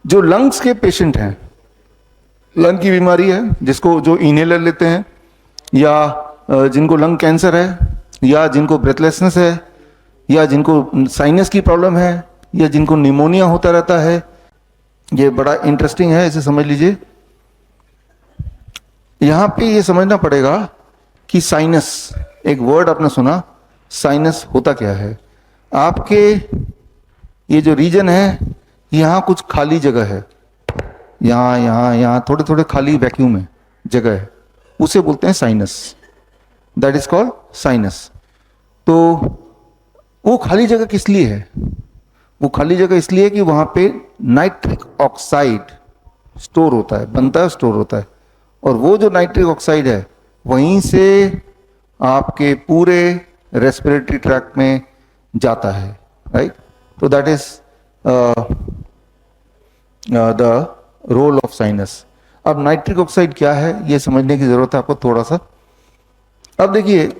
जो लंग्स के पेशेंट हैं, लंग की बीमारी है, जिसको जो इनहेलर लेते हैं, या जिनको लंग कैंसर है, या जिनको ब्रेथलेसनेस है, या जिनको साइनस की प्रॉब्लम है, या जिनको निमोनिया होता रहता है, ये बड़ा इंटरेस्टिंग है, इसे समझ लीजिए। यहां पे ये समझना पड़ेगा कि साइनस, एक वर्ड आपने सुना, साइनस होता क्या है। आपके ये जो रीजन है, यहां कुछ खाली जगह है, यहां यहां यहां थोड़े थोड़े खाली वैक्यूम है, जगह है, उसे बोलते हैं sinus. That is called sinus. तो वो खाली जगह किस लिए है? वो खाली जगह इसलिए कि वहां पे नाइट्रिक ऑक्साइड स्टोर होता है, बनता है, स्टोर होता है। और वो जो नाइट्रिक ऑक्साइड है, वहीं से आपके पूरे रेस्पिरेटरी ट्रैक्ट में जाता है, राइट। तो that is the role of sinus. अब नाइट्रिक ऑक्साइड क्या है, ये समझने की जरूरत है आपको थोड़ा सा। अब देखिए,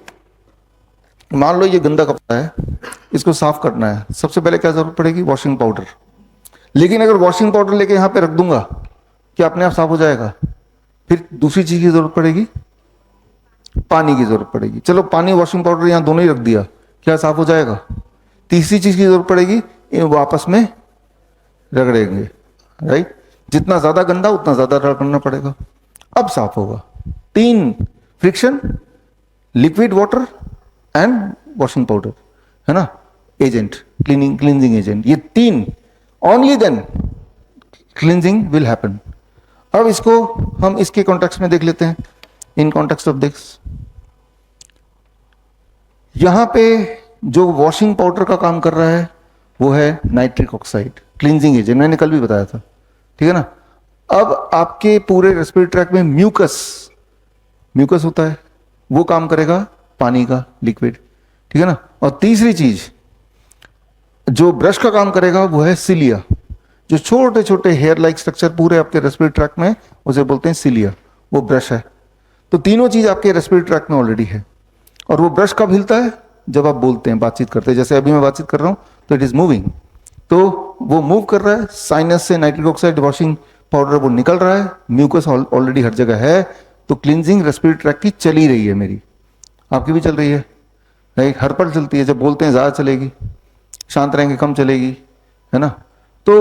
मान लो ये गंदा कपड़ा है, इसको साफ करना है, सबसे पहले क्या जरूरत पड़ेगी? Washing powder. लेकिन अगर वॉशिंग पाउडर लेके यहां पे रख दूंगा, क्या अपने आप साफ हो जाएगा? फिर दूसरी चीज की जरूरत पड़ेगी, पानी की जरूरत पड़ेगी। चलो पानी, वॉशिंग पाउडर यहां दोनों ही रख दिया, क्या साफ हो जाएगा? तीसरी चीज की जरूरत पड़ेगी, वो आपस में रगड़ेंगे, राइट। जितना ज्यादा गंदा उतना ज्यादा रगड़ना पड़ेगा, अब साफ होगा। 3 friction, liquid water and washing powder, है ना, एजेंट, क्लींजिंग एजेंट, ये 3, only then cleansing will happen. अब इसको हम इसके कॉन्टेक्स्ट में देख लेते हैं, इन कॉन्टेक्स्ट ऑफ दिस। यहां पे जो वॉशिंग पाउडर का काम कर रहा है वो है नाइट्रिक ऑक्साइड, क्लींजिंग एजेंट, मैंने कल भी बताया था, ठीक है ना। अब आपके पूरे रेस्पिरेटरी ट्रैक्ट में म्यूकस होता है, वो काम करेगा पानी का, लिक्विड, ठीक है ना। और तीसरी चीज जो ब्रश का काम करेगा वो है सिलिया, जो छोटे छोटे हेयर लाइक स्ट्रक्चर पूरे आपके रेस्पिरेटरी ट्रैक्ट में, उसे बोलते हैं सिलिया, वो ब्रश है। तो तीनों चीज आपके रेस्पिरेटरी ट्रैक्ट में ऑलरेडी है। और वो ब्रश कब हिलता है? जब आप बोलते हैं, बातचीत करते हैं, जैसे अभी मैं बातचीत कर रहा हूं तो इट इज मूविंग, तो वो मूव कर रहा है। साइनस से नाइट्रिक ऑक्साइड, वॉशिंग पाउडर वो निकल रहा है, म्यूकस ऑलरेडी हर जगह है, तो क्लींजिंग रेस्पिरेटरी ट्रैक्ट की चल ही रही है, मेरी, आपकी भी चल रही है, राइट। हर पल चलती है, जब बोलते हैं ज्यादा चलेगी, शांत रहेंगे कम चलेगी, है ना। तो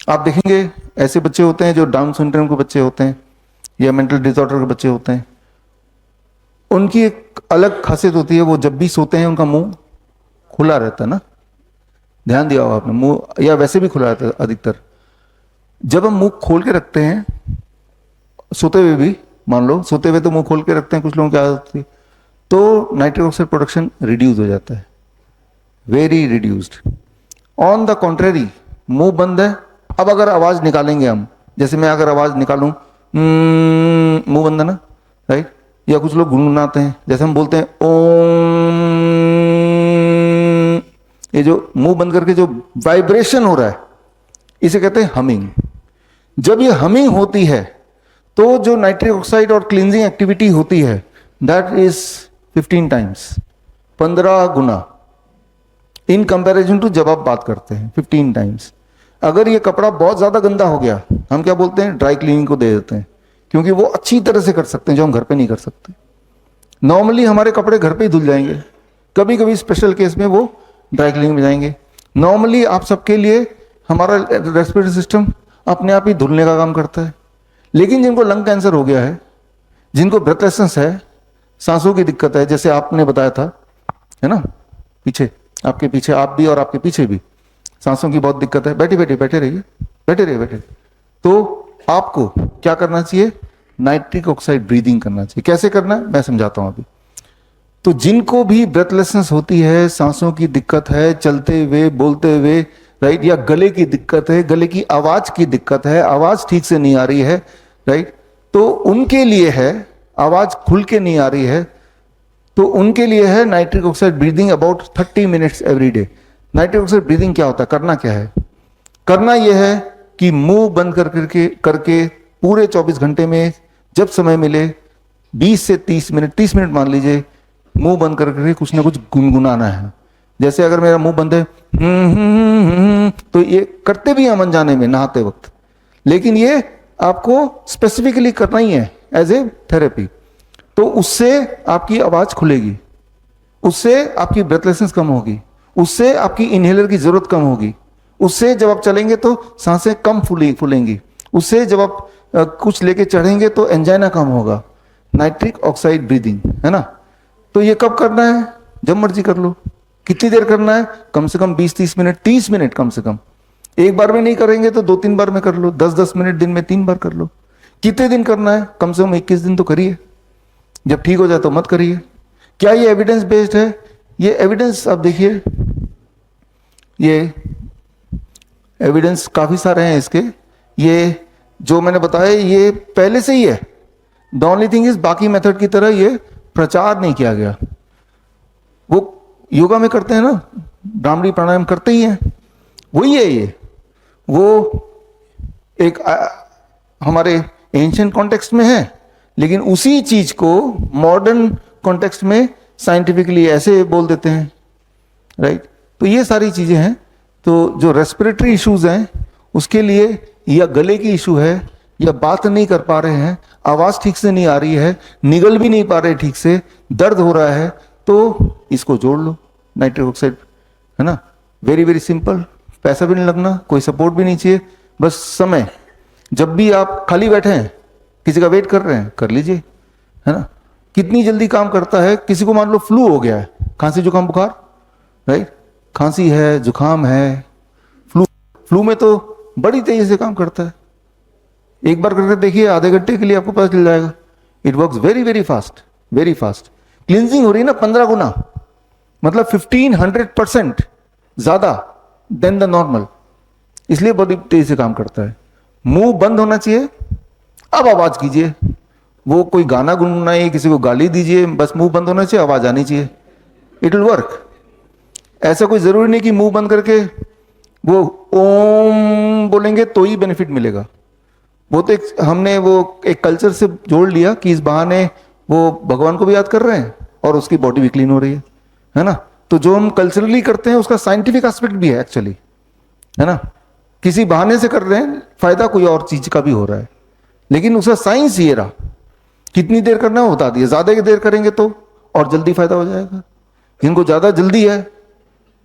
आप देखेंगे ऐसे बच्चे होते हैं जो डाउन सिंड्रोम के बच्चे होते हैं या मेंटल डिसऑर्डर के बच्चे होते हैं, उनकी एक अलग खासियत होती है, वो जब भी सोते हैं उनका मुंह खुला रहता है ना, ध्यान दिया होगा आपने, मुंह, या वैसे भी खुला रहता है अधिकतर। जब हम मुंह खोल के रखते हैं सोते हुए भी, मान लो सोते हुए तो मुंह खोल के रखते हैं, कुछ लोगों की आदत होती है, तो नाइट्रिक ऑक्साइड प्रोडक्शन रिड्यूस हो जाता है, very reduced. On the contrary, मुंह बंद है, अब अगर आवाज निकालेंगे हम, जैसे मैं अगर आवाज निकालूं, मुंह बंद है ना, राइट, या कुछ लोग गुनगुनाते हैं, जैसे हम बोलते हैं ओम, ये जो मुंह बंद करके जो वाइब्रेशन हो रहा है, इसे कहते हैं हमिंग। जब ये हमिंग होती है तो जो नाइट्रिक ऑक्साइड और क्लींजिंग एक्टिविटी होती है, दैट इज 15 टाइम्स, 15 गुना, इन कंपैरिजन टू जब आप बात करते हैं, 15 टाइम्स। अगर ये कपड़ा बहुत ज्यादा गंदा हो गया, हम क्या बोलते हैं? ड्राई क्लीनिंग को दे देते हैं, क्योंकि वो अच्छी तरह से कर सकते हैं जो हम घर पे नहीं कर सकते। नॉर्मली हमारे कपड़े घर पे ही धुल जाएंगे, कभी कभी स्पेशल केस में वो ड्राई क्लीनिंग में जाएंगे। नॉर्मली आप सबके लिए हमारा रेस्पिरेटरी सिस्टम अपने आप ही धुलने का काम करता है। लेकिन जिनको लंग कैंसर हो गया है, जिनको ब्रेथलेसनेस है, सांसों की दिक्कत है, जैसे आपने बताया था, है ना, पीछे, आपके पीछे, आप भी और आपके पीछे भी सांसों की बहुत दिक्कत है, बैठे बैठे बैठे रहिए, बैठे रहिए, बैठे। तो आपको क्या करना चाहिए? नाइट्रिक ऑक्साइड ब्रीदिंग करना चाहिए। कैसे करना है मैं समझाता हूं अभी। तो जिनको भी ब्रेथलेसनेस होती है, सांसों की दिक्कत है, चलते हुए, बोलते हुए, राइट, या गले की दिक्कत है, गले की आवाज की दिक्कत है, आवाज ठीक से नहीं आ रही है, राइट, तो उनके लिए है, आवाज खुल के नहीं आ रही है, तो उनके लिए है nitric oxide breathing about 30 minutes every day. Nitric oxide breathing क्या होता है? करना क्या है? करना यह है कि मुंह बंद करके पूरे 24 घंटे में जब समय मिले 20 से 30 मिनट, 30 मिनट मान लीजिए, मुंह बंद करके कुछ ना कुछ गुनगुनाना है। जैसे अगर मेरा मुंह बंद है तो ये करते भी हैं अनजाने में नहाते वक्त, लेकिन ये आपको स्पेसिफिकली करना ही है एज ए थेरेपी। तो उससे आपकी आवाज खुलेगी, उससे आपकी ब्रेथलेसनेस कम होगी, उससे आपकी इनहेलर की जरूरत कम होगी, उससे जब आप चलेंगे तो सांसें कम फूलेंगी, उससे जब आप कुछ लेके चढ़ेंगे तो एंजाइना कम होगा। नाइट्रिक ऑक्साइड ब्रीदिंग, है ना। तो ये कब करना है? जब मर्जी कर लो। कितनी देर करना है? कम से कम 20-30 मिनट, 30 मिनट कम से कम। एक बार में नहीं करेंगे तो 2-3 बार में कर लो, 10-10 मिनट दिन में 3 बार कर लो। कितने दिन करना है? कम से कम 21 दिन तो करिए, जब ठीक हो जाए तो मत करिए। क्या ये एविडेंस बेस्ड है? ये एविडेंस आप देखिए, ये एविडेंस काफी सारे हैं इसके। ये जो मैंने बताया ये पहले से ही है। द ओनली थिंग इज बाकी मेथड की तरह ये प्रचार नहीं किया गया। वो योगा में करते हैं ना, भ्रामरी प्राणायाम करते ही हैं, वही है ये। वो एक हमारे एंशिएंट कॉन्टेक्स्ट में है, लेकिन उसी चीज को मॉडर्न कॉन्टेक्स्ट में साइंटिफिकली ऐसे बोल देते हैं, राइट। तो ये सारी चीजें हैं। तो जो रेस्पिरेटरी इश्यूज हैं उसके लिए, या गले की इशू है, या बात नहीं कर पा रहे हैं, आवाज ठीक से नहीं आ रही है, निगल भी नहीं पा रहे ठीक से, दर्द हो रहा है, तो इसको जोड़ लो, नाइट्रिक ऑक्साइड, है ना। वेरी वेरी सिंपल, पैसा भी नहीं लगना, कोई सपोर्ट भी नहीं चाहिए, बस समय। जब भी आप खाली बैठे हैं, किसी का वेट कर रहे हैं, कर लीजिए, है ना। कितनी जल्दी काम करता है। किसी को मान लो फ्लू हो गया है, खांसी जुकाम बुखार, राइट, खांसी है, जुकाम है, फ्लू में तो बड़ी तेजी से काम करता है। एक बार करके देखिए, आधे घंटे के लिए आपको पता चल जाएगा। It works very very fast, very fast. Cleansing हो रही है ना 15 गुना, मतलब 1500% ज्यादा देन द नॉर्मल, इसलिए बड़ी तेजी से काम करता है। मुंह बंद होना चाहिए, अब आवाज कीजिए। वो कोई गाना गुनगुनाइए, किसी को गाली दीजिए, बस मुंह बंद होना चाहिए, आवाज आनी चाहिए, इट विल वर्क। ऐसा कोई जरूरी नहीं कि मुंह बंद करके वो ओम बोलेंगे तो ही बेनिफिट मिलेगा। वो तो हमने वो एक कल्चर से जोड़ लिया कि इस बहाने वो भगवान को भी याद कर रहे हैं और उसकी बॉडी भी क्लीन हो रही है ना। तो जो हम कल्चरली करते हैं उसका साइंटिफिक एस्पेक्ट भी है एक्चुअली, है ना। किसी बहाने से कर रहे हैं, फायदा कोई और चीज का भी हो रहा है, लेकिन उसका साइंस ये रहा। कितनी देर करना है बता दिया, ज्यादा देर करेंगे तो और जल्दी फायदा हो जाएगा। जिनको ज्यादा जल्दी है,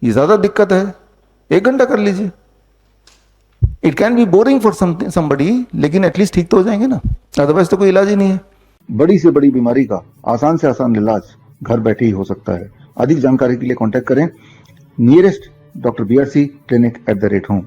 ये ज्यादा दिक्कत है, 1 घंटा कर लीजिए। It can be boring for somebody, लेकिन एटलीस्ट ठीक तो हो जाएंगे ना, अदरवाइज तो कोई इलाज ही नहीं है। बड़ी से बड़ी बीमारी का आसान से आसान इलाज घर बैठे ही हो सकता है। अधिक जानकारी के लिए कांटेक्ट करें nearest doctor BRC clinic @home।